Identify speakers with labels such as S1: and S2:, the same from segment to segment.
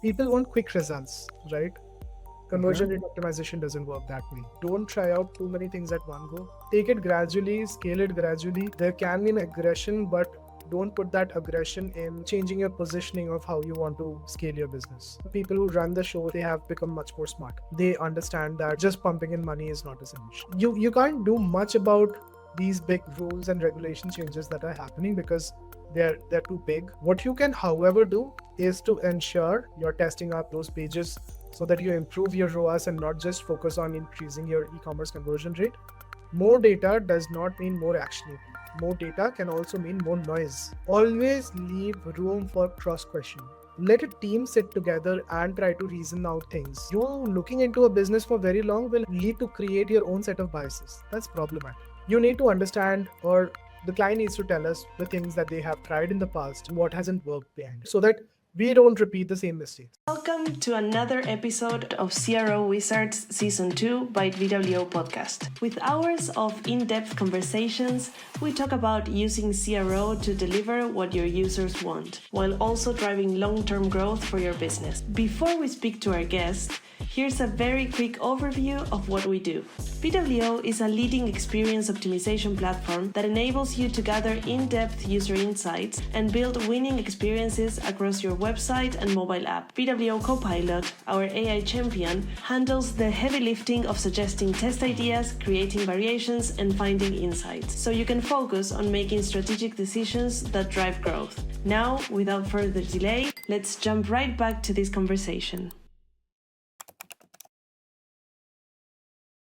S1: People want quick results, right? Conversion rate optimization doesn't work that way. Don't try out too many things at one go. Take it gradually, scale it gradually. There can be an aggression, but don't put that aggression in changing your positioning of how you want to scale your business. People who run the show, they have become much more smart. They understand that just pumping in money is not a solution. You can't do much about these big rules and regulation changes that are happening because they're too big. What you can, however, do is to ensure you're testing up those pages so that you improve your ROAS and not just focus on increasing your e-commerce conversion rate. More data does not mean more action. More data can also mean more noise. Always leave room for cross questioning. Let a team sit together and try to reason out things. You looking into a business for very long will lead to create your own set of biases. That's problematic. You need to understand, or the client needs to tell us the things that they have tried in the past, what hasn't worked behind, so that we don't repeat the same mistakes.
S2: Welcome to another episode of CRO Wizards Season 2 by VWO Podcast. With hours of in-depth conversations, we talk about using CRO to deliver what your users want, while also driving long-term growth for your business. Before we speak to our guest, here's a very quick overview of what we do. VWO is a leading experience optimization platform that enables you to gather in-depth user insights and build winning experiences across your website and mobile app. VWO Copilot, our AI champion, handles the heavy lifting of suggesting test ideas, creating variations, and finding insights, so you can focus on making strategic decisions that drive growth. Now, without further delay, let's jump right back to this conversation.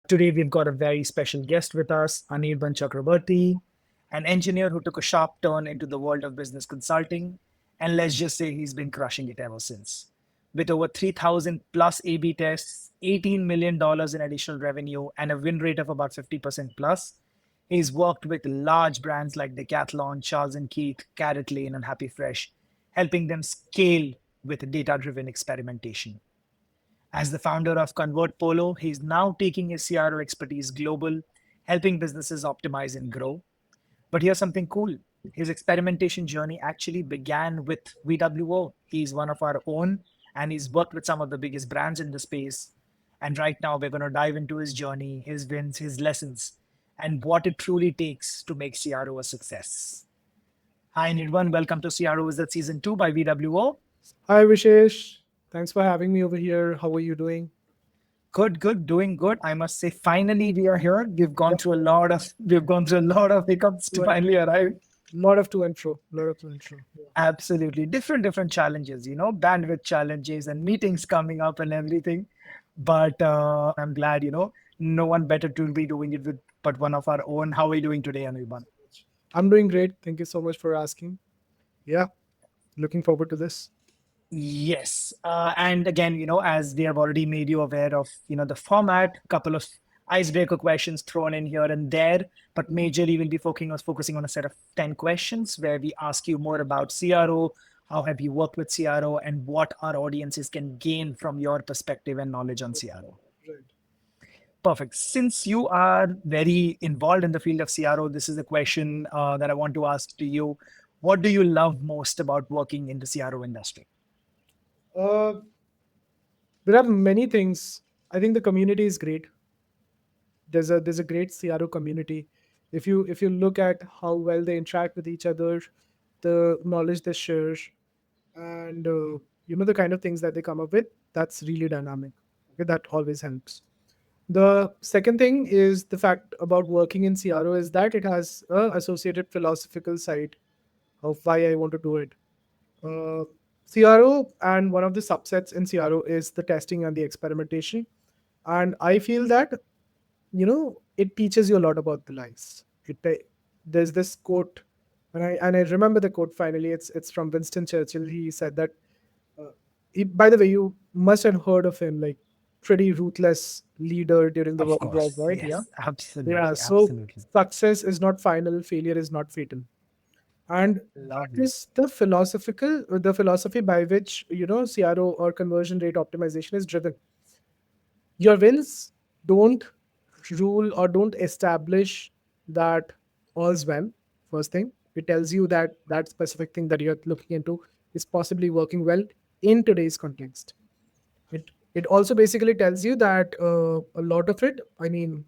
S3: Today, we've got a very special guest with us, Anirban Chakraborty, an engineer who took a sharp turn into the world of business consulting. And let's just say he's been crushing it ever since. With over 3,000 plus A/B tests, $18 million in additional revenue, and a win rate of about 50% plus, he's worked with large brands like Decathlon, Charles & Keith, CaratLane, and HappyFresh, helping them scale with data-driven experimentation. As the founder of ConvertPolo, he's now taking his CRO expertise global, helping businesses optimize and grow. But here's something cool. His experimentation journey actually began with VWO. He's one of our own, and he's worked with some of the biggest brands in the space. And right now, we're going to dive into his journey, his wins, his lessons, and what it truly takes to make CRO a success. Hi, Anirban. Welcome to CRO Wizards Season 2 by VWO.
S1: Hi, Vishesh. Thanks for having me over here. How are you doing?
S3: Good, doing good. I must say, finally we are here. We've gone through a lot of hiccups to
S1: Right.
S3: finally arrive.
S1: Lot of to and fro. Lot of to and fro. Yeah.
S3: Absolutely. Different challenges, bandwidth challenges and meetings coming up and everything. But I'm glad, no one better to be doing it with but one of our own. How are you doing today, Anirban?
S1: I'm doing great. Thank you so much for asking. Yeah, looking forward to this.
S3: Yes. And again, as we have already made you aware of, the format, couple of icebreaker questions thrown in here and there, but majorly we'll be focusing on a set of 10 questions where we ask you more about CRO, how have you worked with CRO, and what our audiences can gain from your perspective and knowledge on CRO.
S1: Right.
S3: Perfect. Since you are very involved in the field of CRO, this is a question that I want to ask to you. What do you love most about working in the CRO industry?
S1: Uh, there are many things. I think the community is great. There's a great CRO community. If you look at how well they interact with each other, the knowledge they share, and the kind of things that they come up with, that's really dynamic. Okay, that always helps. The second thing is the fact about working in CRO is that it has a associated philosophical side of why I want to do it. Uh, CRO, and one of the subsets in CRO is the testing and the experimentation. And I feel that it teaches you a lot about the lives. There's this quote, and I remember the quote finally. It's from Winston Churchill. He said that. By the way, you must have heard of him, like pretty ruthless leader during the
S3: Of
S1: World War,
S3: course.
S1: right? Yeah.
S3: Yes,
S1: Yeah.
S3: absolutely.
S1: So
S3: Absolutely.
S1: success is not final. Failure is not fatal. And that
S3: Lovely.
S1: is the philosophy by which CRO or conversion rate optimization is driven. Your wins don't rule or don't establish that all's well. First thing, it tells you that that specific thing that you're looking into is possibly working well. in today's context. It also basically tells you that a lot of it, I mean,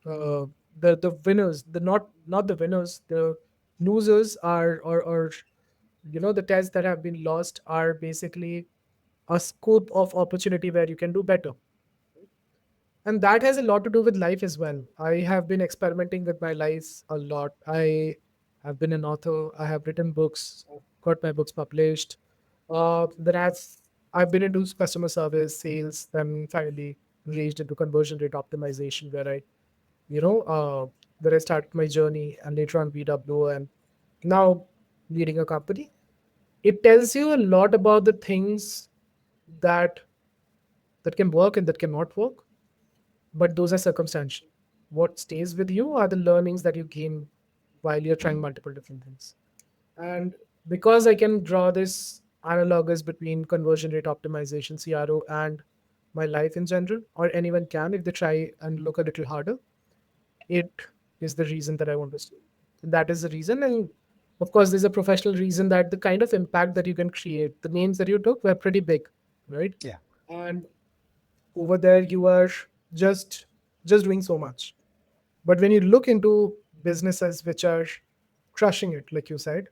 S1: uh, the winners, the not the winners, the losers are, or the tests that have been lost are basically a scope of opportunity where you can do better. And that has a lot to do with life as well. I have been experimenting with my life a lot. I have been an author, I have written books, got my books published. Then I've been into customer service, sales, then finally reached into conversion rate optimization, where I you know uh, where I started my journey, and later on BW, and now leading a company. It tells you a lot about the things that can work and that cannot work, but those are circumstantial. What stays with you are the learnings that you gain while you're trying multiple different things. And because I can draw this analogous between conversion rate optimization, CRO, and my life in general, or anyone can if they try and look a little harder, it is the reason that I want to stay. That is the reason. And of course, there's a professional reason that the kind of impact that you can create, the names that you took were pretty big, right?
S3: Yeah.
S1: And over there, you are just just doing so much. But when you look into businesses which are crushing it, like you said,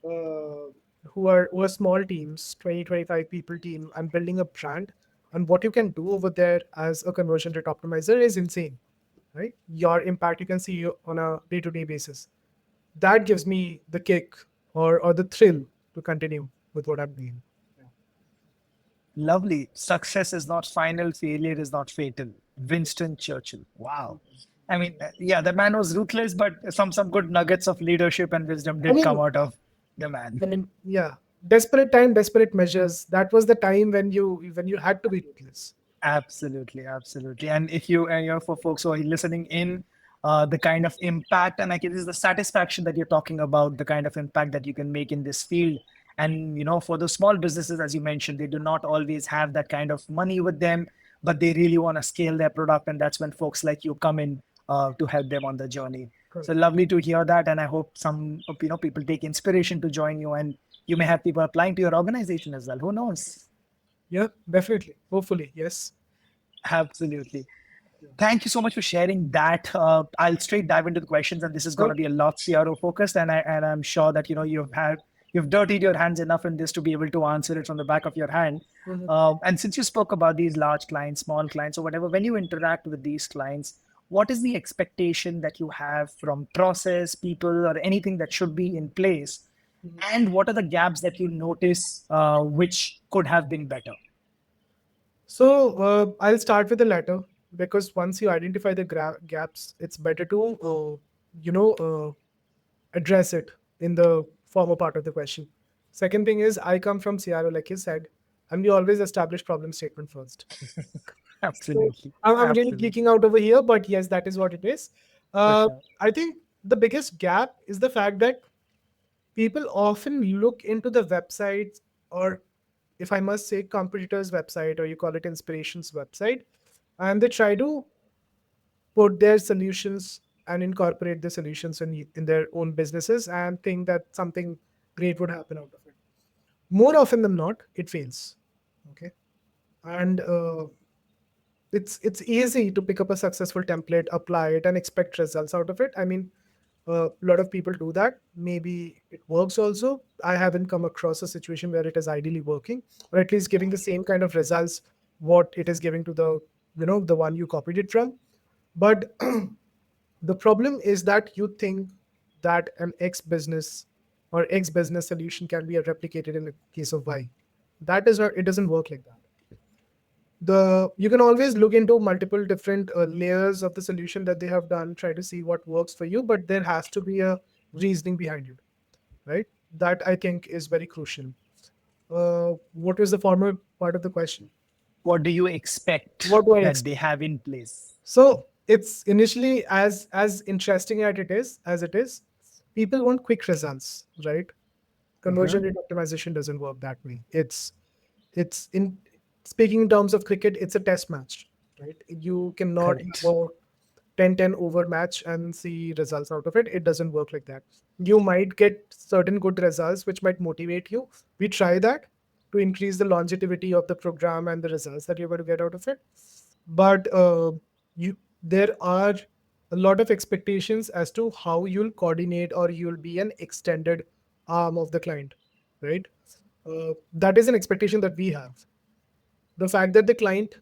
S1: who are small teams, 20, 25 people team, and building a brand, and what you can do over there as a conversion rate optimizer is insane, right? Your impact you can see on a day-to-day basis. That gives me the kick, or the thrill to continue with what I'm doing.
S3: Lovely. Success is not final, failure is not fatal. Winston Churchill. Wow. I mean, yeah, the man was ruthless, but some good nuggets of leadership and wisdom
S1: I
S3: did come
S1: mean,
S3: out of the man.
S1: yeah, desperate time, desperate measures. That was the time when you had to be ruthless.
S3: Absolutely, absolutely. And if for folks who are listening in, the kind of impact and this is the satisfaction that you're talking about, the kind of impact that you can make in this field. And for the small businesses, as you mentioned, they do not always have that kind of money with them, but they really want to scale their product, and that's when folks like you come in to help them on the journey. So
S1: Correct.
S3: lovely to hear that, and I hope some people take inspiration to join you, and you may have people applying to your organization as well. Who knows?
S1: Yeah, definitely. Hopefully, yes.
S3: Absolutely. Thank you so much for sharing that. I'll straight dive into the questions, and this is going
S1: So,
S3: to be a lot CRO focused, and I'm sure that you've dirtied your hands enough in this to be able to answer it from the back of your hand.
S1: mhm.
S3: And since you spoke about these large clients, small clients, or whatever, when you interact with these clients, what is the expectation that you have from process, people, or anything that should be in place, and what are the gaps that you notice which could have been better?
S1: I'll start with the latter, because once you identify the gaps, it's better to you know uh, address it in the former part of the question. Second thing is, I come from CRO, like you said, and we always establish problem statement first. So
S3: Absolutely,
S1: I'm really
S3: absolutely,
S1: geeking out over here, but yes, that is what it is.
S3: for sure.
S1: I think the biggest gap is the fact that people often look into the websites, or if I must say competitors website, or you call it inspirations website, and they try to put their solutions and incorporate the solutions in their own businesses, and think that something great would happen out of it. More often than not, it fails. Okay. And it's easy to pick up a successful template, apply it, and expect results out of it. I mean, a lot of people do that. Maybe it works also. I haven't come across a situation where it is ideally working, or at least giving the same kind of results what it is giving to the one you copied it from. But the problem is that you think that an X business or X business solution can be replicated in the case of Y. That is not, it doesn't work like that. You can always look into multiple different layers of the solution that they have done, try to see what works for you, but there has to be a reasoning behind it, right? That I think is very crucial. What is the former part of the question?
S3: What do you expect
S1: What do I
S3: that they
S1: expect?
S3: have in place?
S1: So it's initially as interesting as it is, people want quick results, right?
S3: Mhm.
S1: Conversion rate optimization doesn't work that way. It's in speaking in terms of cricket, it's a test match, right? You cannot have
S3: Correct.
S1: a 10-10 over match and see results out of it. It doesn't work like that. You might get certain good results which might motivate you. We try that, to increase the longevity of the program and the results that you're going to get out of it. But you there are a lot of expectations as to how you'll coordinate or you'll be an extended arm of the client, right? That is an expectation that we have. The fact that the client,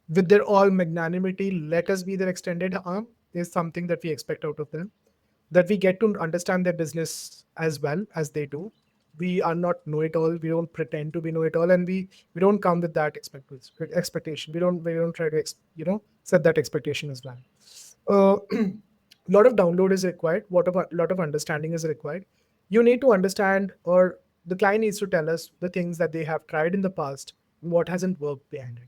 S1: with their all magnanimity, let us be their extended arm is something that we expect out of them. That we get to understand their business as well as they do. We are not know-it-all. We don't pretend to be know-it-all, and we don't come with that expectation. We don't try to set that expectation as well. A lot of download is required. Lot of understanding is required. You need to understand, or the client needs to tell us the things that they have tried in the past, what hasn't worked behind it,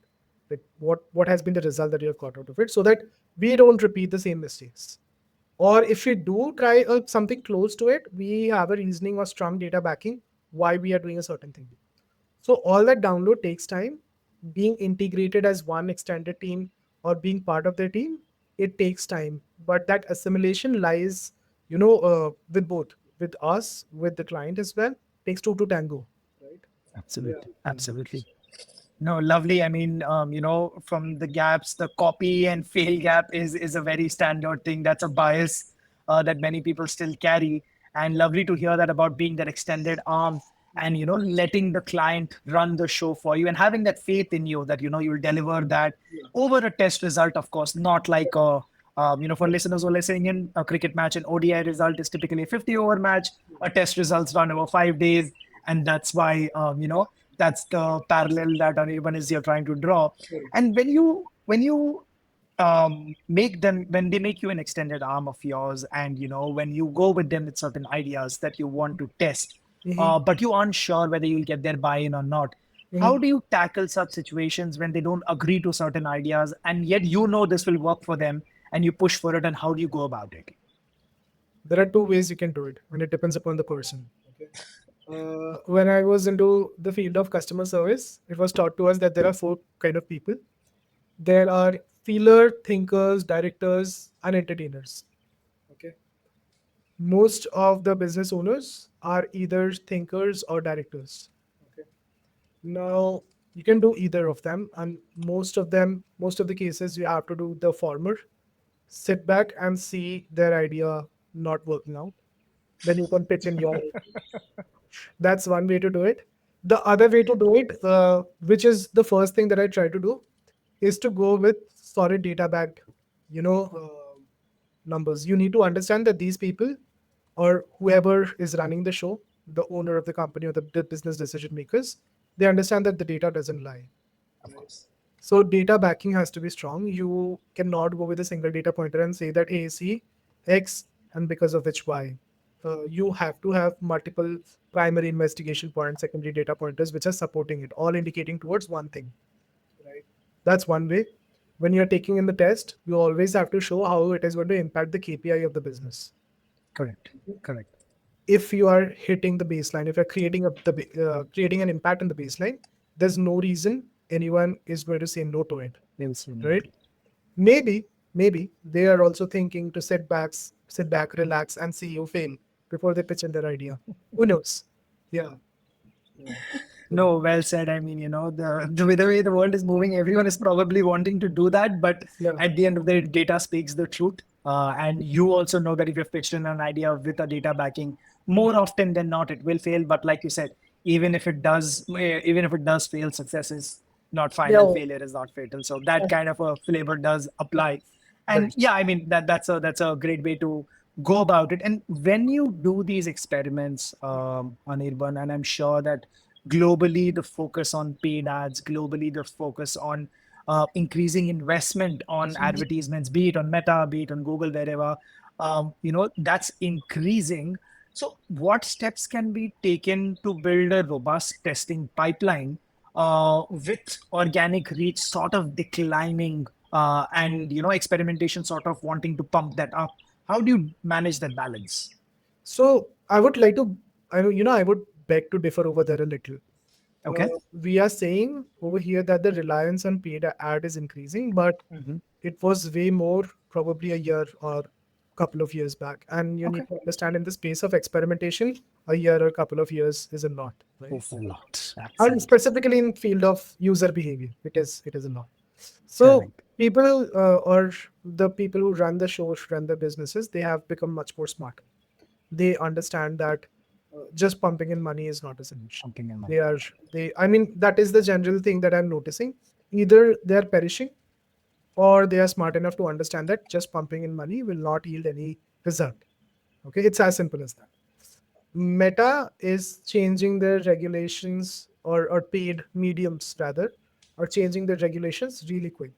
S1: like what has been the result that you have got out of it, so that we don't repeat the same mistakes. Or if we do try something close to it, we have a reasoning or strong data backing why we are doing a certain thing. So all that download takes time. Being integrated as one extended team or being part of their team, it takes time. But that assimilation lies, with both, with us, with the client as well. Takes two to tango, right? Yeah.
S3: Absolutely. Absolutely. No, lovely. I mean, from the gaps, the copy and fail gap is a very standard thing. That's a bias that many people still carry. And lovely to hear that about being that extended arm and letting the client run the show for you and having that faith in you that you'll deliver that over a test result, of course, not like for listeners who are listening in, a cricket match, an ODI result is typically a 50-over match. A test results run over 5 days, and that's why that's the parallel that Anirban is here trying to draw. And when you make them, when they make you an extended arm of yours, and when you go with them with certain ideas that you want to test, but you aren't sure whether you'll get their buy-in or not. How do you tackle such situations when they don't agree to certain ideas and yet this will work for them and you push for it, and how do you go about it?
S1: There are two ways you can do it, and it depends upon the person. When I was into the field of customer service, it was taught to us that there are four kind of people. There are feeler, thinkers, directors, and entertainers. Okay. Most of the business owners are either thinkers or directors. Okay. Now you can do either of them, and most of the cases, you have to do the former. Sit back and see their idea not working out. Then you can pitch in your. That's one way to do it. The other way to do it, which is the first thing that I try to do, is to go with solid data backed, numbers. You need to understand that these people, or whoever is running the show, the owner of the company or the business decision makers, they understand that the data doesn't lie.
S3: Of course.
S1: So data backing has to be strong. You cannot go with a single data pointer and say that A, C, X, and because of which Y. You have to have multiple primary investigation points, secondary data pointers, which are supporting it, all indicating towards one thing. Right. That's one way. When you're taking in the test, you always have to show how it is going to impact the KPI of the business.
S3: Correct. Correct.
S1: If you are hitting the baseline, if you're creating an impact in the baseline, there's no reason anyone is going to say no to it.
S3: They will say no.
S1: Right? Maybe they are also thinking to sit back, relax, and see you fail before they pitch in their idea. Who knows? Yeah.
S3: No, well said. I mean, the way the world is moving, everyone is probably wanting to do that. But
S1: Yeah.
S3: at the end of the day, data speaks the truth. And you also know that if you've pitched in an idea with a data backing, more often than not, it will fail. But like you said, even if it does fail, success is not final,
S1: Yeah.
S3: failure is not fatal. So that kind of a flavor does apply. And
S1: Right.
S3: yeah, I mean that's a great way to go about it. And when you do these experiments, Anirban, and I'm sure that globally the focus on paid ads, globally the focus on increasing investment on advertisements, be it on Meta, be it on Google, wherever, that's increasing. So, what steps can be taken to build a robust testing pipeline with organic reach sort of declining and experimentation sort of wanting to pump that up? How do you manage that balance?
S1: So I would like to, I would beg to differ over there a little.
S3: Okay.
S1: We are saying over here that the reliance on paid ad is increasing, but
S3: Mhm.
S1: it was way more probably a year or couple of years back, and you
S3: Okay.
S1: need to understand in the space of experimentation, a year or a couple of years is a lot, right?
S3: A lot.
S1: And
S3: Absolutely.
S1: specifically in field of user behavior, it is a lot. So
S3: Correct.
S1: people or the people who run the shows, run the businesses, they have become much more smart. They understand that just pumping in money is not a solution.
S3: Something in
S1: They
S3: mind.
S1: are they. I mean, that is the general thing that I'm noticing. Either they are perishing, or they are smart enough to understand that just pumping in money will not yield any result. Okay, it's as simple as that. Meta is changing their regulations, or paid mediums rather, are changing their regulations really quick.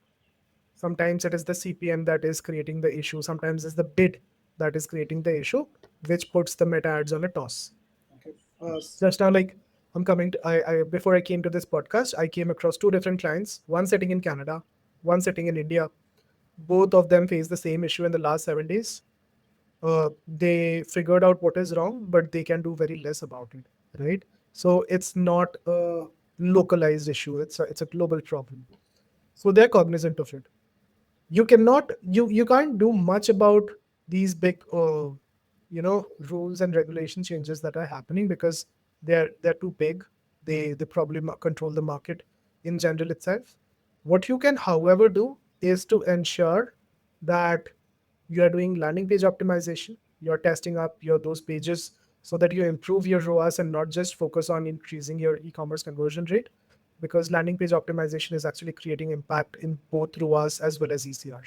S1: Sometimes it is the CPM that is creating the issue. Sometimes it's the bid that is creating the issue, which puts the meta ads on a toss. Just now, like I'm coming to, before I came to this podcast, I came across two different clients, one sitting in Canada, one sitting in India. Both of them face the same issue in the last 7 days. They figured out what is wrong, but they can do very less about it, right? So it's not a localized issue. It's a global problem. So they're cognizant of it. You can't do much about these big rules and regulation changes that are happening, because they're too big. They probably control the market in general itself. What you can, however, do is to ensure that you are doing landing page optimization, you're testing up your those pages so that you improve your ROAS and not just focus on increasing your e-commerce conversion rate, because landing page optimization is actually creating impact in both ROAS as well as ECR.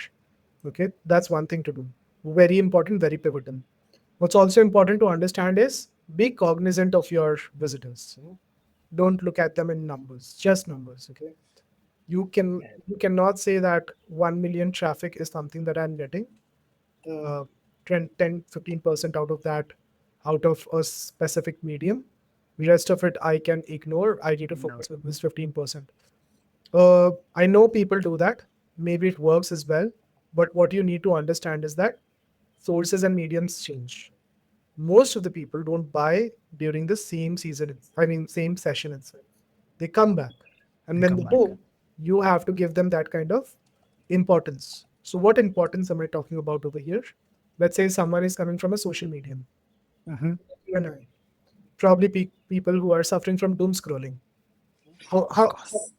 S1: Okay, that's one thing to do. Very important, very pivotal. What's also important to understand is be cognizant of your visitors. Don't look at them in numbers, just numbers. Okay, you cannot say that 1 million traffic is something that I'm getting, uh, 10 15% out of that, out of a specific medium. The rest of it I can ignore. I need to focus on this 15%. I know people do that. Maybe it works as well. But what you need to understand is that sources and mediums change. Most of the people don't buy during the same season, I mean, same session itself. They come back. And
S3: They
S1: when
S3: come
S1: they
S3: back.
S1: do, you have to give them that kind of importance. So, what importance am I talking about over here? Let's say someone is coming from a social medium.
S3: Hmm.
S1: You and I, probably people who are suffering from doom scrolling. How
S3: Of
S1: how
S3: course.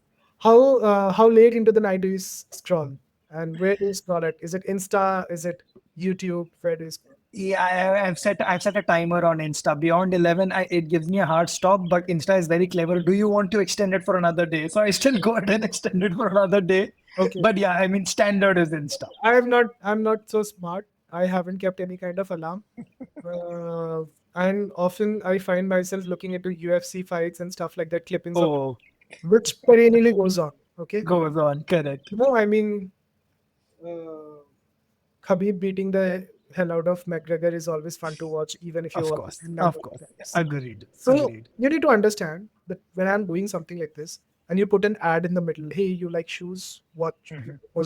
S1: how late into the night do you scroll? And where do you scroll it? Is it Insta? Is it YouTube? Where do you scroll?
S3: Yeah, I've set a timer on Insta. Beyond 11, it gives me a hard stop. But Insta is very clever. Do you want to extend it for another day? So I still go ahead and extend it for another day.
S1: Okay.
S3: But yeah, I mean, standard is Insta.
S1: I'm not so smart. I haven't kept any kind of alarm. Uh, and often I find myself looking into UFC fights and stuff like that, clippings of
S3: Oh,
S1: which perennially goes on. Okay.
S3: goes on. Correct.
S1: No, I mean, uh, Khabib beating the hell out of McGregor is always fun to watch, even if you
S3: Of
S1: watch
S3: course.
S1: it number
S3: Of
S1: of
S3: course.
S1: times.
S3: Agreed.
S1: So
S3: Agreed.
S1: you need to understand that when I'm doing something like this, and you put an ad in the middle, hey, you like shoes? Watch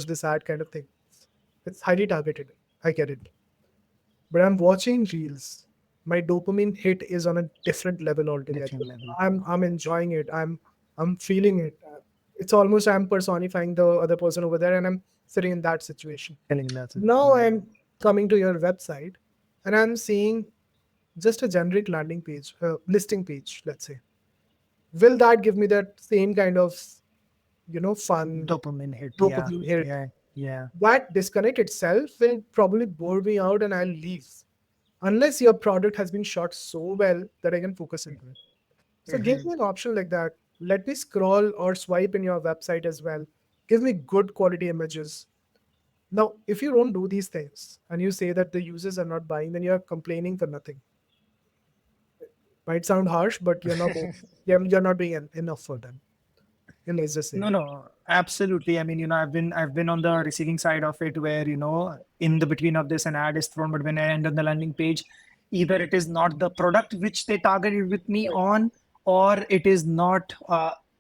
S1: this ad kind of thing. It's highly targeted. I get it. But I'm watching reels. My dopamine hit is on a different level altogether.
S3: Different level.
S1: I'm enjoying it. I'm feeling it. It's almost I'm personifying the other person over there, and I'm sitting in that situation.
S3: Telling that.
S1: Now I'm coming to your website, and I'm seeing just a generic landing page, listing page, let's say. Will that give me that same kind of, fun
S3: Dopamine hit. Yeah.
S1: dopamine hit?
S3: Yeah. Yeah.
S1: That disconnect itself will probably bore me out and I'll leave. Unless your product has been shot so well that I can focus into it. So give me an option like that. Let me scroll or swipe in your website as well. Give me good quality images. Now, if you don't do these things and you say that the users are not buying, then you're complaining for nothing. Might sound harsh, but you're not doing enough for them. And let's just say,
S3: No, no, absolutely. I mean, I've been on the receiving side of it where, in the between of this an ad is thrown, but when I end on the landing page, either it is not the product which they targeted with me
S1: right,
S3: on, or it is not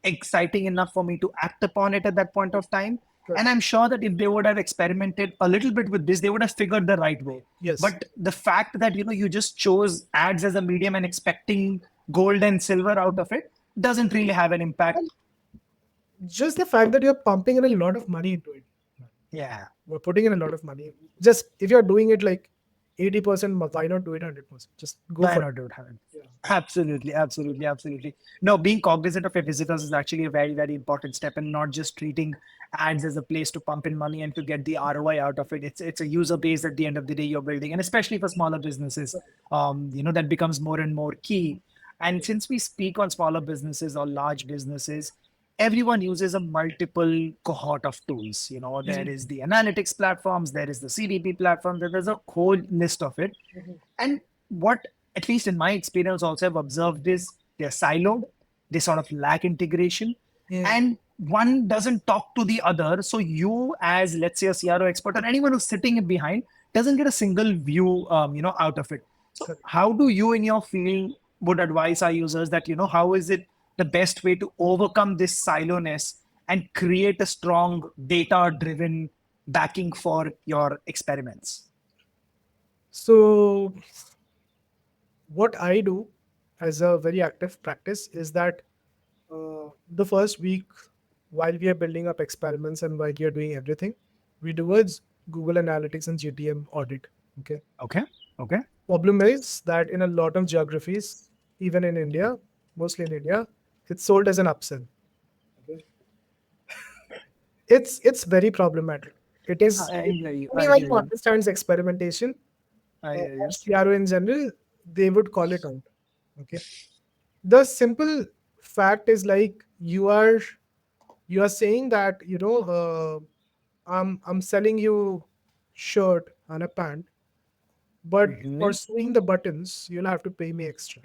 S3: exciting enough for me to act upon it at that point of time.
S1: right.
S3: And I'm sure that if they would have experimented a little bit with this, they would have figured the right way.
S1: Yes.
S3: But the fact that, you just chose ads as a medium and expecting gold and silver out of it doesn't really have an impact.
S1: And just the fact that you're pumping in a lot of money into it.
S3: Yeah.
S1: We're putting in a lot of money. Just if you're doing it like 80%, why not do it 100%? Just go
S3: Why
S1: for it.
S3: not do it, Haran?
S1: Yeah.
S3: Absolutely, absolutely, absolutely. No, being cognizant of your visitors is actually a very, very important step, and not just treating ads as a place to pump in money and to get the ROI out of it. It's a user base at the end of the day you're building, and especially for smaller businesses, that becomes more and more key. And since we speak on smaller businesses or large businesses, everyone uses a multiple cohort of tools. There is the analytics platforms, there is the CDP platform, there's a whole list of it. And what, at least in my experience, also I've observed is they're siloed, they sort of lack integration,
S1: Yeah.
S3: and one doesn't talk to the other. So you, as let's say a CRO expert or anyone who's sitting behind, doesn't get a single view, out of it. So
S1: Correct.
S3: how do you in your field would advise our users that, how is it the best way to overcome this siloness and create a strong data-driven backing for your experiments?
S1: So what I do as a very active practice is that the first week, while we are building up experiments and while we are doing everything, we do a Google Analytics and GTM audit. Okay.
S3: Okay. Okay.
S1: Problem is that in a lot of geographies, even in India, mostly in India, it's sold as an upsell. Okay. It's very problematic. It is
S3: I hear you. I
S1: anyone
S3: hear
S1: who
S3: you.
S1: understands experimentation
S3: I hear
S1: or
S3: you.
S1: CRO in general, they would call it out. Okay. The simple fact is like you are saying that I'm selling you shirt and a pant, but for
S3: Mhm.
S1: sewing the buttons you'll have to pay me extra.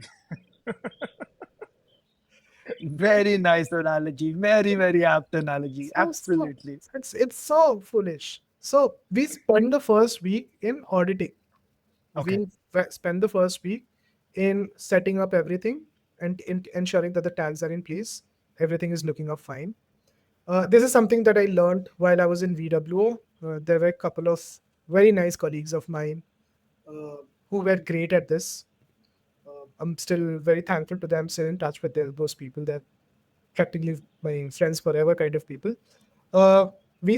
S3: Very nice analogy. Very, very apt analogy.
S1: So
S3: Absolutely.
S1: it's so foolish. So we spend the first week in auditing.
S3: Okay.
S1: Spend the first week in setting up everything and in ensuring that the tags are in place. Everything is looking up fine. This is something that I learned while I was in VWO. There were a couple of very nice colleagues of mine who were great at this. I'm still very thankful to them, still in touch with those people. They're practically my friends forever kind of people. Uh, we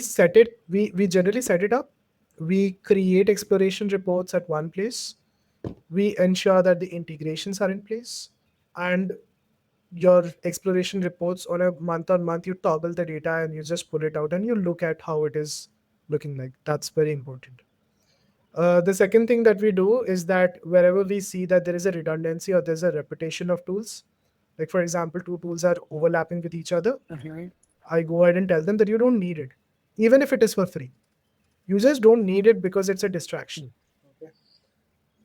S1: generally set it up. We create exploration reports at one place. We ensure that the integrations are in place. And your exploration reports on a month on month, you toggle the data and you just pull it out and you look at how it is looking like. That's very important. The second thing that we do is that wherever we see that there is a redundancy or there's a repetition of tools, like for example, two tools are overlapping with each other,
S3: Okay.
S1: I go ahead and tell them that you don't need it, even if it is for free. You just don't need it because it's a distraction. Okay.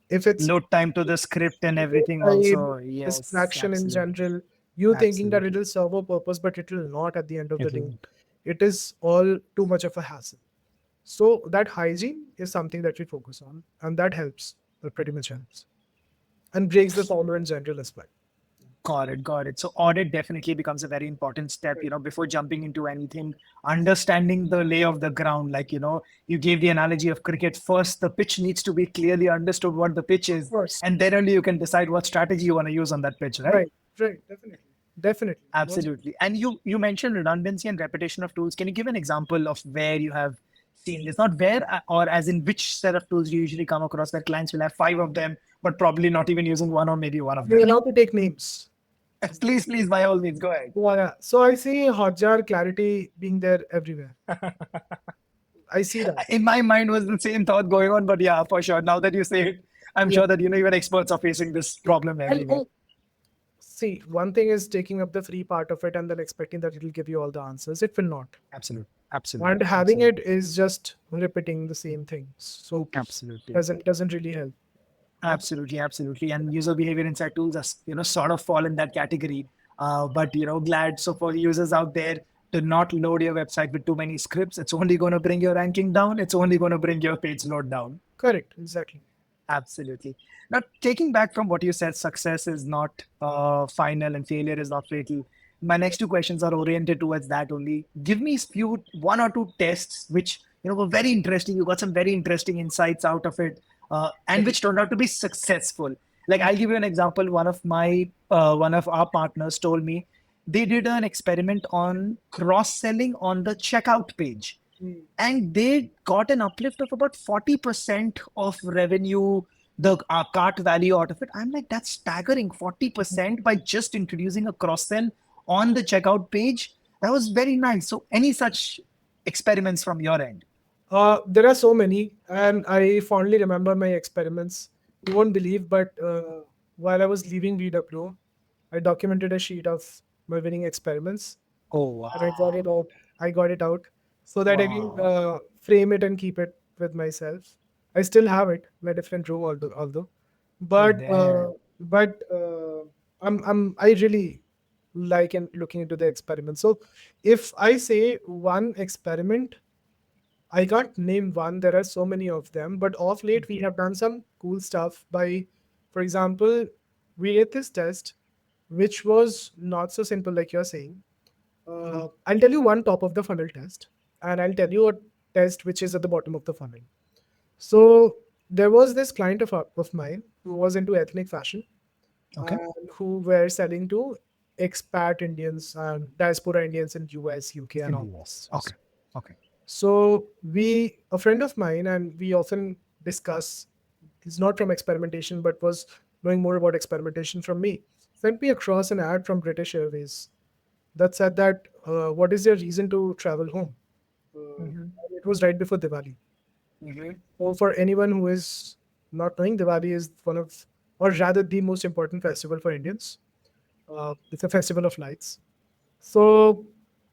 S1: If it's
S3: Load time to the script and everything
S1: time,
S3: also. Yes,
S1: distraction in
S3: absolutely.
S1: general, you thinking that it
S3: Absolutely.
S1: will serve a purpose, but it will not at the end of the
S3: It
S1: day.
S3: won't.
S1: It is all too much of a hassle. So that hygiene is something that we focus on, and that helps. That pretty much helps, and breaks the founder in general as well.
S3: Got it, got it. So audit definitely becomes a very important step, before jumping into anything, understanding the lay of the ground. Like, you gave the analogy of cricket. First, the pitch needs to be clearly understood what the pitch
S1: Of
S3: is,
S1: course.
S3: and then only you can decide what strategy you want to use on that pitch, right?
S1: Right, right, definitely, definitely. Most
S3: Absolutely. And you mentioned redundancy and repetition of tools. Can you give an example of where you have seen this? Not where, or as in which set of tools you usually come across that clients will have five of them, but probably not even using one or maybe one of
S1: you're
S3: them.
S1: allowed to take names.
S3: Please, please, by all means, go ahead.
S1: Well, yeah. So I see Hotjar clarity being there everywhere. I see that.
S3: In my mind was the same thought going on, but yeah, for sure. Now that you say it, I'm
S1: Yeah.
S3: sure that even experts are facing this problem everywhere.
S1: And see, one thing is taking up the free part of it and then expecting that it will give you all the answers. It will not.
S3: Absolutely,
S1: And
S3: absolutely,
S1: having
S3: absolutely,
S1: it is just repeating the same things. So
S3: absolutely.
S1: doesn't really help.
S3: Absolutely, absolutely. And user behavior insight tools are, sort of fall in that category. But glad so for users out there to not load your website with too many scripts. It's only going to bring your ranking down. It's only going to bring your page load down.
S1: Correct. Exactly.
S3: Absolutely. Now, taking back from what you said, success is not final and failure is not fatal. My next two questions are oriented towards that only. Give me one or two tests which were very interesting. You got some very interesting insights out of it, and which turned out to be successful. Like I'll give you an example. One of our partners told me they did an experiment on cross selling on the checkout page.
S1: Hmm.
S3: and they got an uplift of about 40% of revenue, the cart value out of it. I'm like, that's staggering, 40% by just introducing a cross sell on the checkout page. That was very nice. So any such experiments from your end?
S1: There are so many, and I fondly remember my experiments. You won't believe, but while I was leaving VW, I documented a sheet of my winning experiments,
S3: Oh,
S1: and I got
S3: wow.
S1: it out. I got it out so that I can
S3: Wow.
S1: frame it and keep it with myself. I still have it in a different room, although,
S3: Oh,
S1: but uh,
S3: damn.
S1: but I really like and looking into the experiment. So, if I say one experiment, I can't name one. There are so many of them. But of late, we have done some cool stuff by, for example, we did this test, which was not so simple like you're saying. I'll tell you one top of the funnel test, and I'll tell you a test which is at the bottom of the funnel. So there was this client of mine who was into ethnic fashion
S3: Okay.
S1: and who were selling to expat Indians and diaspora Indians in US, UK, and
S3: In the
S1: all
S3: US.
S1: this.
S3: Okay. Okay.
S1: So a friend of mine, and we often discuss, he's not from experimentation, but was knowing more about experimentation from me, sent me across an ad from British Airways that said that, what is your reason to travel home?
S3: Mm-hmm.
S1: It was right before Diwali.
S3: Mm-hmm.
S1: So for anyone who is not knowing, Diwali is one of, or rather the most important festival for Indians. It's a festival of lights. So,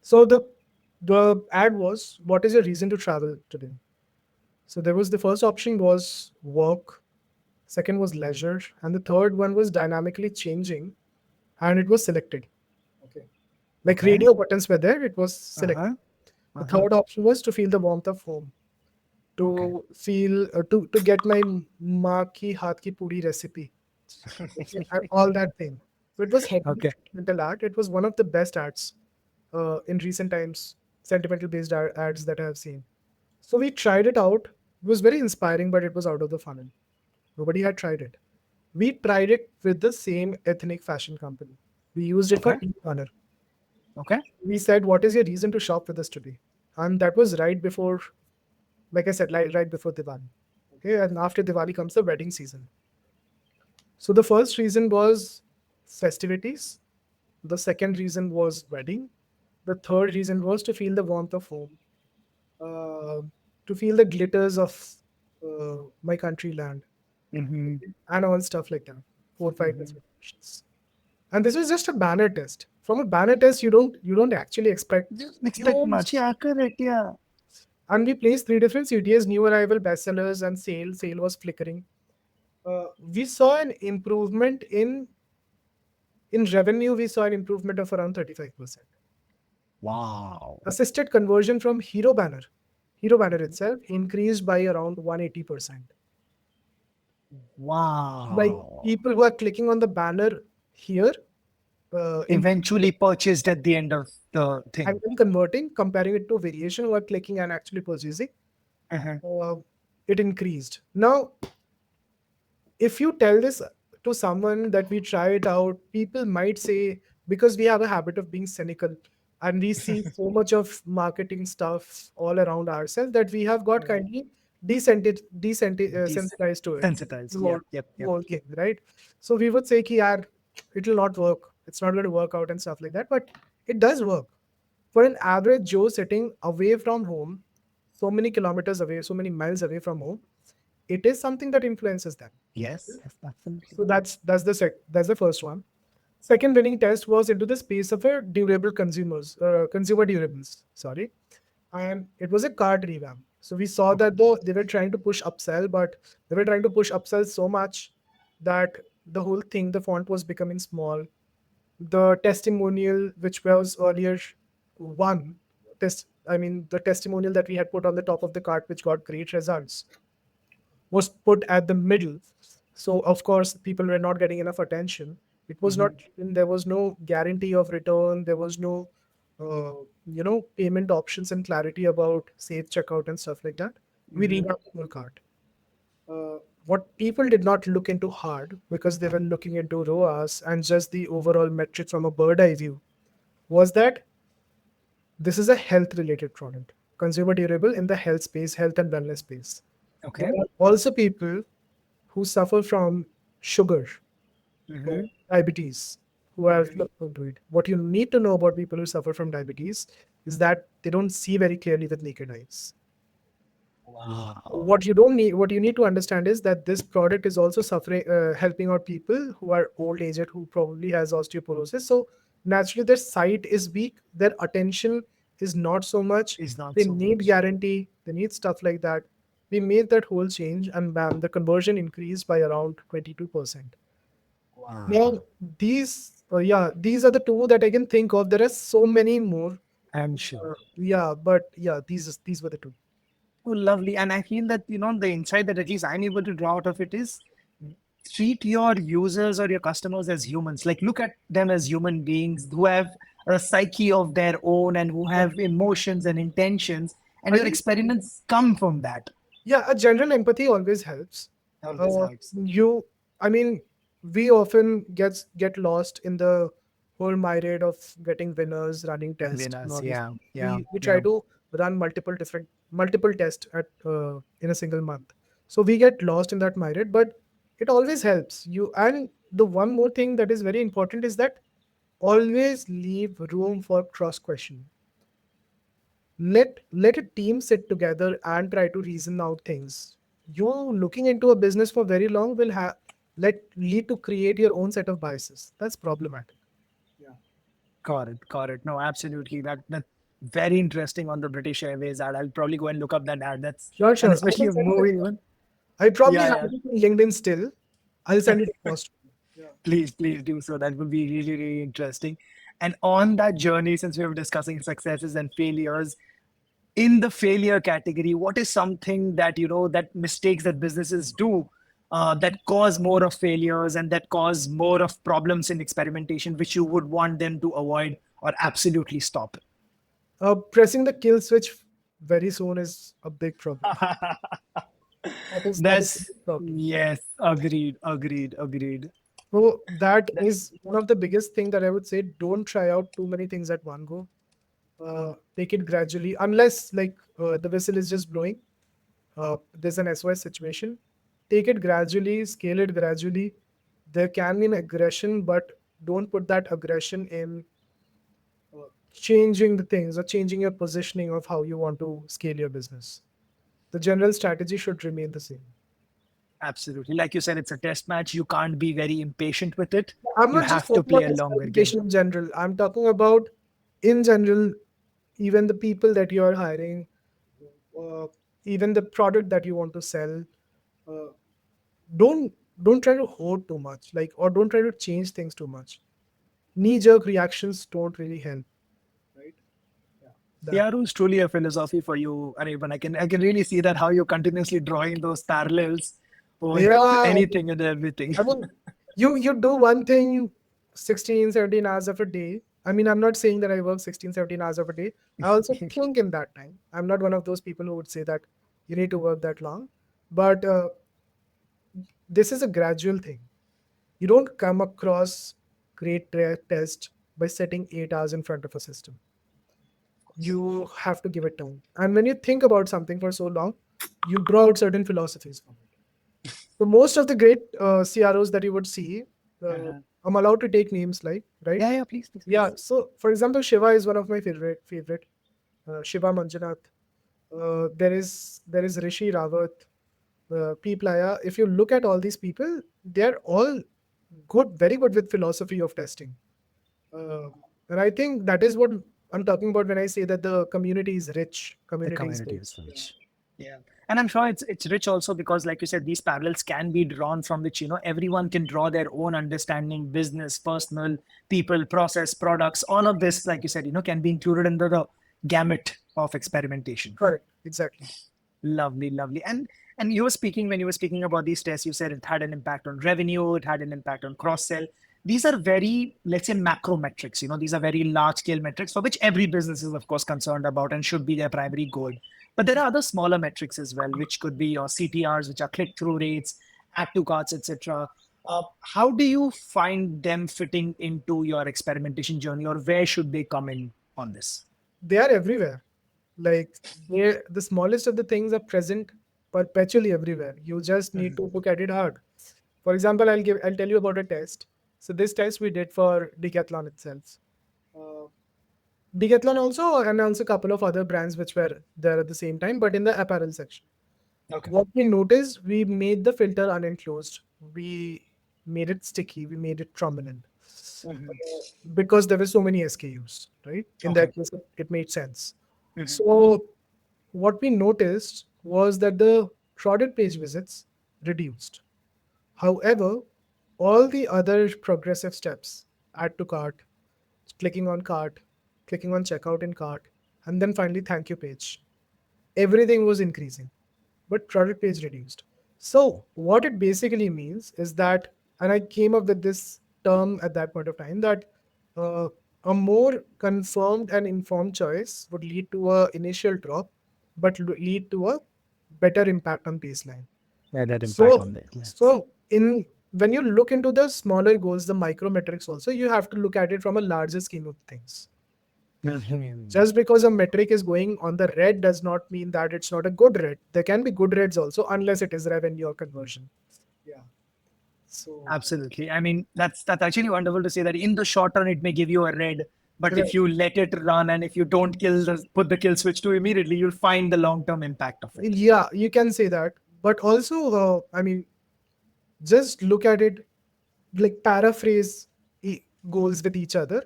S1: so the ad was, what is your reason to travel today? So there was the first option was work, second was leisure, and the third one was dynamically changing, and it was selected. Okay. Like
S3: Okay.
S1: radio buttons were there, it was selected.
S3: Uh-huh.
S1: The
S3: Uh-huh.
S1: third option was to feel the warmth of home,
S3: Okay.
S1: to get my maa ki haath ki puri recipe, okay, and all that thing. So it was heavy
S3: Okay.
S1: sentimental art. It was one of the best arts in recent times, sentimental based ads that I have seen. So we tried it out. It was very inspiring, but it was out of the funnel. Nobody had tried it. We tried it with the same ethnic fashion company. We used it for
S3: Okay.
S1: e-honor.
S3: Okay.
S1: We said, "What is your reason to shop with us today?" And that was right before, like I said, right before Diwali. Okay, and after Diwali comes the wedding season. So the first reason was festivities. The second reason was wedding. The third reason was to feel the warmth of home, uh, to feel the glitters of my country land,
S3: Mm-hmm.
S1: and all stuff like that. Four, five
S3: Mm-hmm.
S1: destinations. And this was just a banner test. From a banner test, you don't actually expect
S3: Didn't expect
S1: huge.
S3: much. Yeah, correct. Yeah.
S1: And we placed three different CTAs: new arrival, bestsellers, and sale. Sale was flickering. We saw an improvement in revenue. We saw an improvement of around 35%.
S3: Wow.
S1: Assisted conversion from hero banner itself increased by around 180%. Like
S3: Wow.
S1: people who are clicking on the banner here, in
S3: Eventually purchased at the end of the
S1: and
S3: thing.
S1: then converting, comparing it to variation who are clicking and actually purchasing,
S3: Uh-huh.
S1: uh, it increased. Now, if you tell this to someone that we try it out, people might say, because we have a habit of being cynical and we see so much of marketing stuff all around ourselves that we have got
S3: Mm.
S1: kindly
S3: These
S1: sensitized to it.
S3: sensitized.
S1: The whole,
S3: Yep. Yep.
S1: the
S3: Yep.
S1: whole game, right? So we would say, ki, yaar, it will not work. It's not going to work out and stuff like that. But it does work. For an average Joe sitting away from home, so many kilometers away, so many miles away from home, it is something that influences them.
S3: Yes. Yes. Absolutely.
S1: So that's the first one. Second winning test was into the space of a durable consumer durables. Sorry, and it was a card revamp. So we saw
S3: Okay.
S1: that though they were trying to push upsell, but they were trying to push upsell so much that the whole thing, the font was becoming small. The testimonial, which was earlier one I mean, the testimonial that we had put on the top of the cart, which got great results, was put at the middle. So of course people were not getting enough attention. It was not,
S3: Mm-hmm.
S1: and there was no guarantee of return. There was no payment options and clarity about safe checkout and stuff like that. We
S3: Mm-hmm.
S1: revamped the whole cart. What people did not look into hard, because they were looking into ROAS and just the overall metric from a bird eye view, was that this is a health related product. consumer durable in the health space, health and wellness space. There
S3: Okay.
S1: are also people who suffer from sugar,
S3: Hmm.
S1: diabetes, who have looked into it. What you need to know about people who suffer from diabetes is that they don't see very clearly with naked eyes.
S3: Wow.
S1: What you need to understand is that this product is also helping out people who are old aged, who probably has osteoporosis. So naturally their sight is weak, their attention is not so much.
S3: Is not
S1: They
S3: so
S1: need
S3: much.
S1: guarantee, they need stuff like that. We made that whole change, and bam, the conversion increased by around 22%. Now,
S3: Wow.
S1: these are the two that I can think of. There are so many more.
S3: I'm sure.
S1: But these were the two.
S3: Oh, lovely. And I feel that, the insight that at least I'm able to draw out of it is treat your users or your customers as humans. Like, look at them as human beings who have a psyche of their own and who have emotions and intentions. And
S1: I
S3: your
S1: think,
S3: experiments come from that.
S1: yeah, a general empathy always helps.
S3: Always
S1: Uh,
S3: helps.
S1: you, I mean, we often get lost in the whole myriad of getting winners, running tests, and
S3: Winners.
S1: all this.
S3: Yeah. Yeah.
S1: We try
S3: Yeah.
S1: to run multiple tests at in a single month, so we get lost in that myriad. But it always helps you. And the one more thing that is very important is that always leave room for cross question. Let a team sit together and try to reason out things. You looking into a business for very long will have let lead to create your own set of biases. That's problematic.
S3: Got it. Got it. No, absolutely. That's very interesting on the British Airways ad. I'll probably go and look up that ad. That's
S1: Sure,
S3: and
S1: sure. I
S3: especially
S1: can
S3: a
S1: send it
S3: moving
S1: across.
S3: one.
S1: I probably
S3: Yeah,
S1: have
S3: yeah.
S1: it on LinkedIn still. I'll send it across to you.
S3: Please do so. That would be really, really interesting. And on that journey, since we were discussing successes and failures, in the failure category, what is something that that mistakes that businesses do that cause more of failures and that cause more of problems in experimentation, which you would want them to avoid or absolutely stop?
S1: Pressing the kill switch very soon is a big problem. That is a
S3: That's
S1: big problem.
S3: yes, agreed.
S1: So that
S3: That-
S1: is one of the biggest thing that I would say. Don't try out too many things at one go. Take it gradually, unless like the whistle is just blowing. There's an SOS situation. Take it gradually, scale it gradually. There can be an aggression, but don't put that aggression in changing the things or changing your positioning of how you want to scale your business. The general strategy should remain the same.
S3: Absolutely. Like you said, it's a test match. You can't be very impatient with it.
S1: I'm
S3: You
S1: not just
S3: have to
S1: talking
S3: play
S1: about
S3: a longer game.
S1: experimentation in general. I'm talking about, in general, even the people that you are hiring, uh, even the product that you want to sell. Uh, don't don't try to hoard too much, like, or don't try to change things too much. Knee jerk reactions don't really help. Right? That.
S3: CRO is truly a philosophy for you, Anirban. I can really see that how you're continuously drawing those parallels with
S1: Yeah.
S3: anything and everything.
S1: I mean, you do one thing 16, 17 hours of a day. I mean, I'm not saying that I work 16, 17 hours of a day. I also think in that time. I'm not one of those people who would say that you need to work that long. But this is a gradual thing. You don't come across great test by setting 8 hours in front of a system. You have to give it time. And when you think about something for so long, you draw out certain philosophies from it. So most of the great CROs that you would see,
S3: Uh-huh.
S1: I'm allowed to take names, like, right?
S3: Yeah, please,
S1: Yeah.
S3: please.
S1: So for example, Shiva is one of my favorite. Shiva Manjunath. There is Rishi Rawat, P. Playa. If you look at all these people, they're all good, very good with philosophy of testing. Uh, and I think that is what I'm talking about when I say that the community is rich.
S3: The
S1: Community is
S3: community
S1: rich.
S3: is rich. Yeah. And I'm sure it's rich also because, like you said, these parallels can be drawn from which, everyone can draw their own understanding, business, personal, people, process, products, all of this, like you said, can be included in the gamut of experimentation.
S1: Correct. Exactly.
S3: Lovely, lovely. And you were speaking when you were speaking about these tests, you said it had an impact on revenue, it had an impact on cross-sell. These are very, let's say, macro metrics. These are very large-scale metrics for which every business is, of course, concerned about and should be their primary goal. But there are other smaller metrics as well, which could be your CTRs, which are click-through rates, add to carts, etc. How do you find them fitting into your experimentation journey, or where should they come in on this?
S1: They are everywhere. Like the smallest of the things are present perpetually everywhere. You just need to look at it hard. For example, I'll tell you about a test. So this test we did for Decathlon itself. Uh, Decathlon also announced a couple of other brands which were there at the same time, but in the apparel section.
S3: Okay.
S1: What we noticed, we made the filter unenclosed. We made it sticky. We made it prominent
S3: Mhm.
S1: because there were so many SKUs, right? In
S3: Okay.
S1: that case, it made sense.
S3: Mhm.
S1: So what we noticed was that the product page visits reduced. However, all the other progressive steps, add to cart, clicking on checkout in cart, and then finally thank you page, everything was increasing, but product page reduced. So what it basically means is that, and I came up with this term at that point of time, that uh, a more confirmed and informed choice would lead to a initial drop, but lead to a better impact on baseline.
S3: Yeah, that impact
S1: So,
S3: on that. Yeah.
S1: so in when you look into the smaller goals, the micro metrics also, you have to look at it from a larger scheme of things.
S3: Mhm.
S1: Just because a metric is going on the red does not mean that it's not a good red. There can be good reds also, unless it is revenue or conversion. Yeah. So,
S3: Absolutely. I mean, that's actually wonderful to say that in the short run it may give you a red, but
S1: right.
S3: if you let it run and if you don't put the kill switch to immediately, you'll find the long term impact of it.
S1: Yeah, you can say that. But also, I mean, just look at it, like paraphrase goals with each other,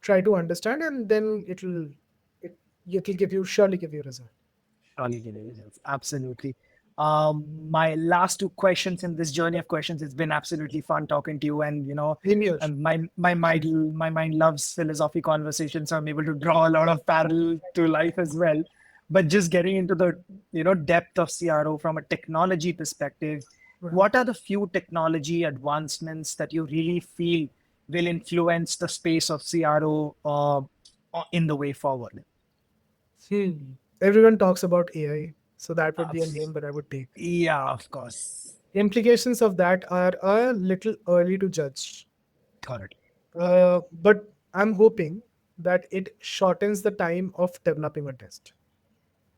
S1: try to understand, and then it, it'll surely give you a result.
S3: Surely give it results. Absolutely. My last two questions in this journey of questions, it's been absolutely fun talking to you. And
S1: Same here.
S3: my mind loves philosophy conversations, so I'm able to draw a lot of parallel to life as well. But just getting into the depth of CRO from a technology perspective,
S1: Right.
S3: what are the few technology advancements that you really feel will influence the space of CRO in the way forward?
S1: Everyone talks about AI, so that would be a
S3: Abs-
S1: name that I would take.
S3: Yeah, of course.
S1: Implications of that are a little early to judge,
S3: Got it.
S1: but I'm hoping that it shortens the time of developing a test,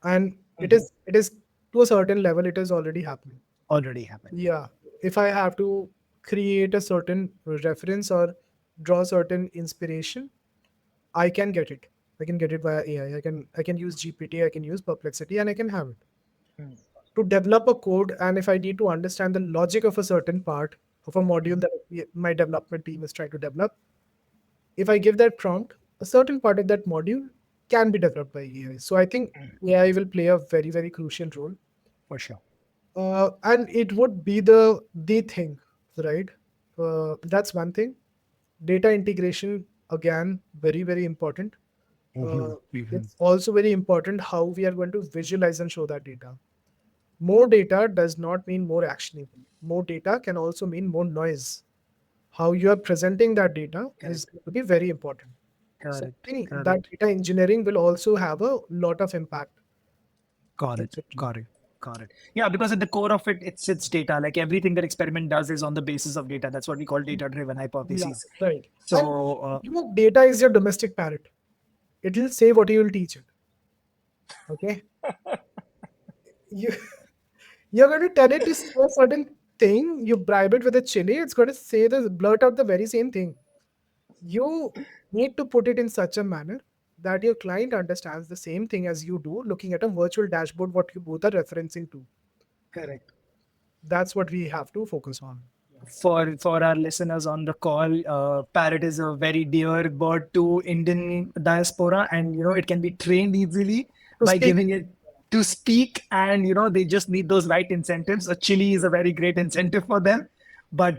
S1: and
S3: Mhm.
S1: it is to a certain level, it is already happening.
S3: Already happened.
S1: Yeah, if I have to create a certain reference or draw certain inspiration, I can get it. I can get it via AI. I can use GPT. I can use Perplexity, and I can have it
S3: Mm.
S1: to develop a code. And if I need to understand the logic of a certain part of a module that my development team is trying to develop, if I give that prompt, a certain part of that module can be developed by AI. So I think AI will play a very, very crucial role.
S3: For sure.
S1: And it would be the thing, right? That's one thing. Data integration, again, very, very important.
S3: Mhm.
S1: Uh,
S3: Mhm.
S1: it's also very important how we are going to visualize and show that data. More data does not mean more actionable. More data can also mean more noise. How you are presenting that data is
S3: Correct.
S1: going to be very important. So I
S3: Correct.
S1: think that
S3: Correct.
S1: data engineering will also have a lot of impact
S3: Got
S1: in
S3: it.
S1: it.
S3: Got it. Got it. Yeah, because at the core of it, it sits data. Like everything that experiment does is on the basis of data. That's what we call data-driven
S1: Yeah,
S3: hypotheses.
S1: right. And
S3: So,
S1: data is your domestic parrot. It will say what you will teach it. Okay, you you're going to tell it to say a certain thing. You bribe it with a chili. It's going to say blurt out the very same thing. You need to put it in such a manner that your client understands the same thing as you do, looking at a virtual dashboard, what you both are referencing to.
S3: correct.
S1: That's what we have to focus on.
S3: For our listeners on the call, parrot is a very dear bird to Indian diaspora, and it can be trained easily
S1: To
S3: by
S1: speak.
S3: giving it to speak, and they just need those right incentives. A chili is a very great incentive for them, but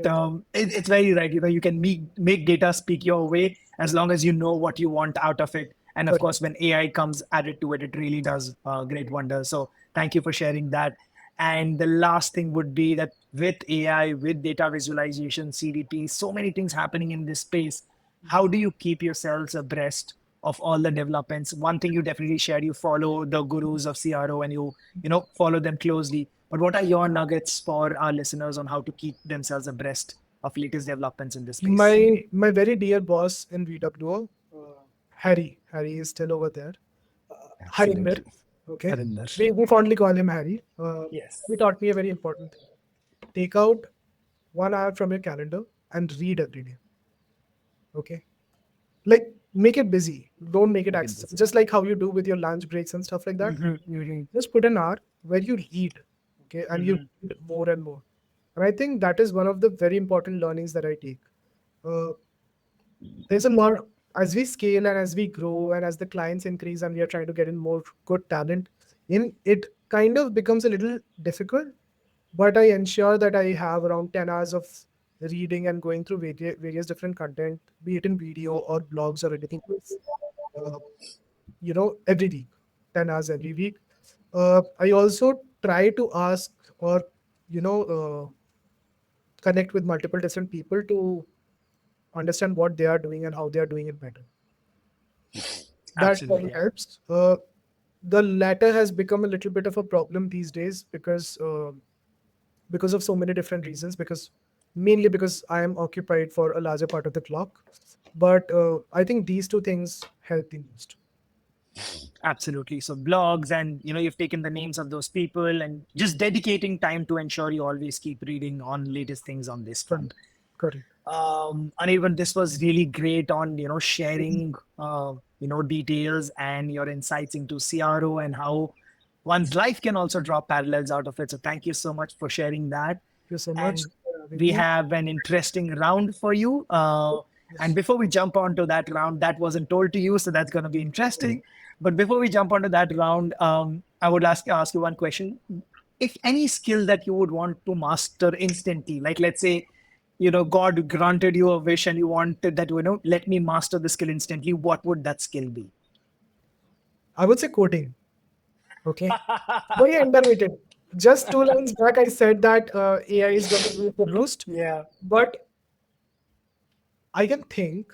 S3: it's very right. You can make data speak your way as long as you know what you want out of it. And of
S1: Correct.
S3: course, when AI comes added to it, it really does great wonders. So thank you for sharing that. And the last thing would be that with AI, with data visualization, CDP, so many things happening in this space. How do you keep yourselves abreast of all the developments? One thing you definitely shared, you follow the gurus of CRO and you follow them closely. But what are your nuggets for our listeners on how to keep themselves abreast of latest developments in this space?
S1: My very dear boss in VWO, Harry is still over there. Harinder.
S3: Absolutely.
S1: Okay.
S3: Harinder.
S1: We fondly call him Harry.
S3: Yes.
S1: He taught me a very important thing. Take out 1 hour from your calendar and read every day. Okay. Like make it busy. Don't make it
S3: Make it
S1: accessible.
S3: busy.
S1: Just like how you do with your lunch breaks and stuff like that. Just put an hour where you read. Okay. And you read more and more. And I think that is one of the very important learnings that I take. Uh, there's a lot as we scale and as we grow and as the clients increase and we are trying to get in more good talent in it kind of becomes a little difficult, but I ensure that I have around 10 hours of reading and going through various different content, be it in video or blogs or anything else, uh, every week, 10 hours every week. I also try to ask or you know connect with multiple different people to understand what they are doing and how they are doing it better. That really
S3: Absolutely.
S1: helps. The latter has become a little bit of a problem these days because of so many different reasons. Because mainly because I am occupied for a larger part of the clock, but I think these two things help the most.
S3: Absolutely. So blogs and you've taken the names of those people and just dedicating time to ensure you always keep reading on latest things on this
S1: Correct.
S3: front.
S1: Correct.
S3: And even this was really great on sharing details and your insights into CRO and how one's life can also draw parallels out of it. So thank you so much for sharing that.
S1: Thank you so much
S3: And
S1: for having
S3: we
S1: me.
S3: have an interesting round for you. And
S1: Yes.
S3: before we jump onto that round, that wasn't told to you, so that's going to be interesting. But before we jump onto that round, I would ask you one question. If any skill that you would want to master instantly, like let's say, God granted you a wish and you wanted that, let me master the skill instantly, what would that skill be?
S1: I would say coding. Okay. Very underrated. Just 2 lines back, I said that AI is going to be the roost,
S3: Yeah.
S1: but I can think,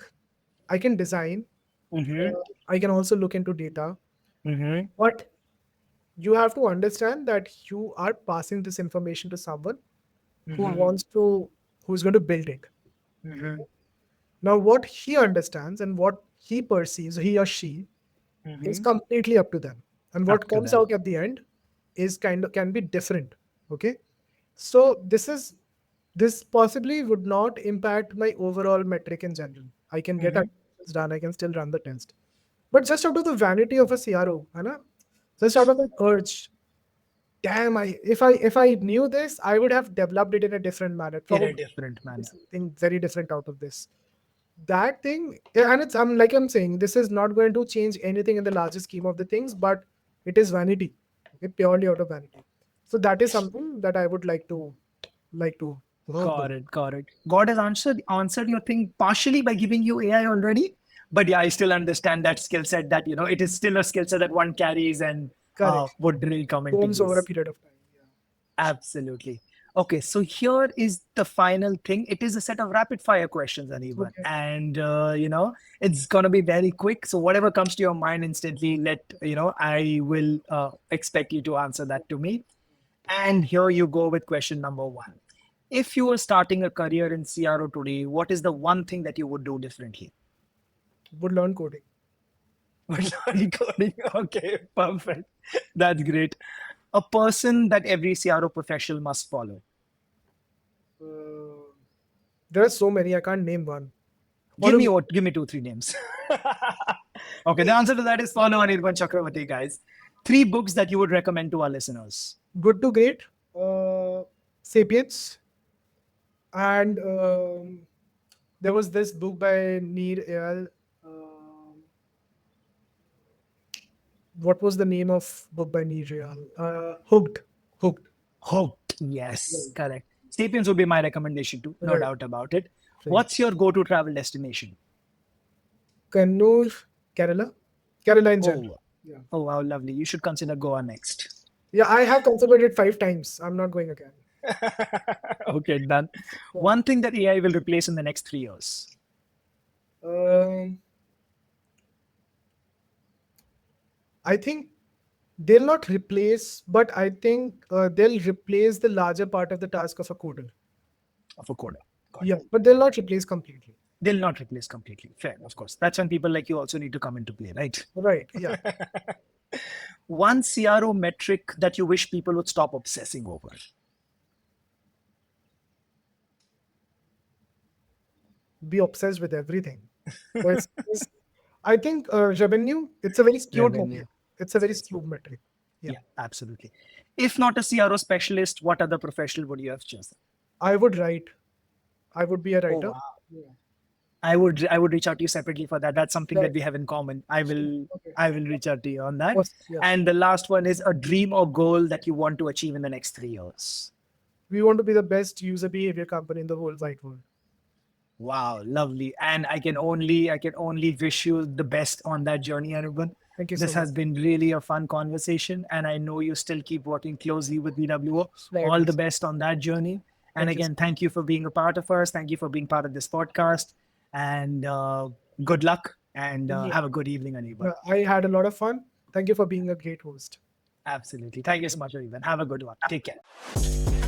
S1: I can design,
S3: Mm-hmm.
S1: I can also look into data,
S3: Mm-hmm.
S1: but you have to understand that you are passing this information to someone who
S3: Mm-hmm.
S1: wants to, who's going to build it.
S3: Mm-hmm.
S1: Now, what he understands and what he perceives, he or she, is
S3: Mm-hmm.
S1: completely up to them. And
S3: Up
S1: what
S3: to
S1: comes
S3: them.
S1: out at the end is kind of can be different. Okay. So this possibly would not impact my overall metric in general. I can get
S3: Mm-hmm.
S1: it done, I can still run the test. But just out of the vanity of a CRO, Anna, just out of the urge, damn, if I knew this, I would have developed it in a different manner.
S3: In a
S1: Probably
S3: different manner.
S1: something very different out of this. That thing, yeah, and it's I'm saying, this is not going to change anything in the larger scheme of the things, but it is vanity. Okay, purely out of vanity. So that is something that I would like to
S3: Got it, got it. God has answered your thing partially by giving you AI already. But yeah, I still understand that skill set that, it is still a skill set that one carries and
S1: correct.
S3: would really come into
S1: Homes over a
S3: use.
S1: period of time. Yeah.
S3: Absolutely. Okay, so here is the final thing. It is a set of rapid fire questions, Anirban.
S1: Okay.
S3: And, it's going to be very quick. So whatever comes to your mind instantly, I will expect you to answer that to me. And here you go with question number one. If you were starting a career in CRO today, what is the one thing that you would do differently?
S1: Would learn coding.
S3: Learning coding. Okay, perfect. That's great. A person that every CRO professional must follow.
S1: Uh, there are so many, I can't name one.
S3: Give
S1: Follow
S3: me
S1: me.
S3: what? Give me two, three names. Okay, the answer to that is follow Anirban Chakraborty, guys. Three books that you would recommend to our listeners.
S1: Good to great. Sapiens. And there was this book by Neer Eyal. Um, what was the name of book by Neer Eyal? Hooked. Hooked.
S3: Hooked. Yes,
S1: Right.
S3: correct. Sapiens would be my recommendation too, no
S1: Right.
S3: doubt about it.
S1: Right.
S3: What's your go-to travel destination?
S1: Kannur, Kerala. Kerala in general.
S3: Oh,
S1: Yeah.
S3: oh, wow, lovely. You should consider Goa next.
S1: Yeah, I have considered it 5 times. I'm not going again.
S3: Okay, done.
S1: Yeah.
S3: One thing that AI will replace in the next 3 years.
S1: Um, I think they'll not replace, but I think they'll replace the larger part of the task of a coder.
S3: Of a coder. Got
S1: Yeah,
S3: it.
S1: but they'll not replace completely.
S3: They'll not replace completely. Fair, of course. That's when people like you also need to come into play, right?
S1: Right. Yeah.
S3: One CRO metric that you wish people would stop obsessing over.
S1: Be obsessed with everything. So I think revenue, it's a very skewed
S3: Revenue.
S1: metric. It's a very skewed metric.
S3: Yeah, absolutely. If not a CRO specialist, what other professional would you have chosen?
S1: I would write. I would be a
S3: Oh,
S1: writer.
S3: wow. I would reach out to you separately for that. That's something
S1: Right.
S3: that we have in common. I will
S1: Okay.
S3: reach out to you on that.
S1: Yeah.
S3: And the last one is a dream or goal that you want to achieve in the next 3 years.
S1: We want to be the best user behavior company in the whole wide world.
S3: Wow, lovely. And I can only wish you the best on that journey, Anirban.
S1: Thank you
S3: This
S1: so
S3: has
S1: much.
S3: been really a fun conversation, and I know you still keep working closely with BWO.
S1: Right.
S3: All the best on that journey. And
S1: Thank you.
S3: again, thank you for being a part of us. Thank you for being part of this podcast. And good luck and have a good evening, Anirban.
S1: I had a lot of fun. Thank you for being a great host.
S3: Absolutely. Thank you so much, Anirban. Have a good one. Take care.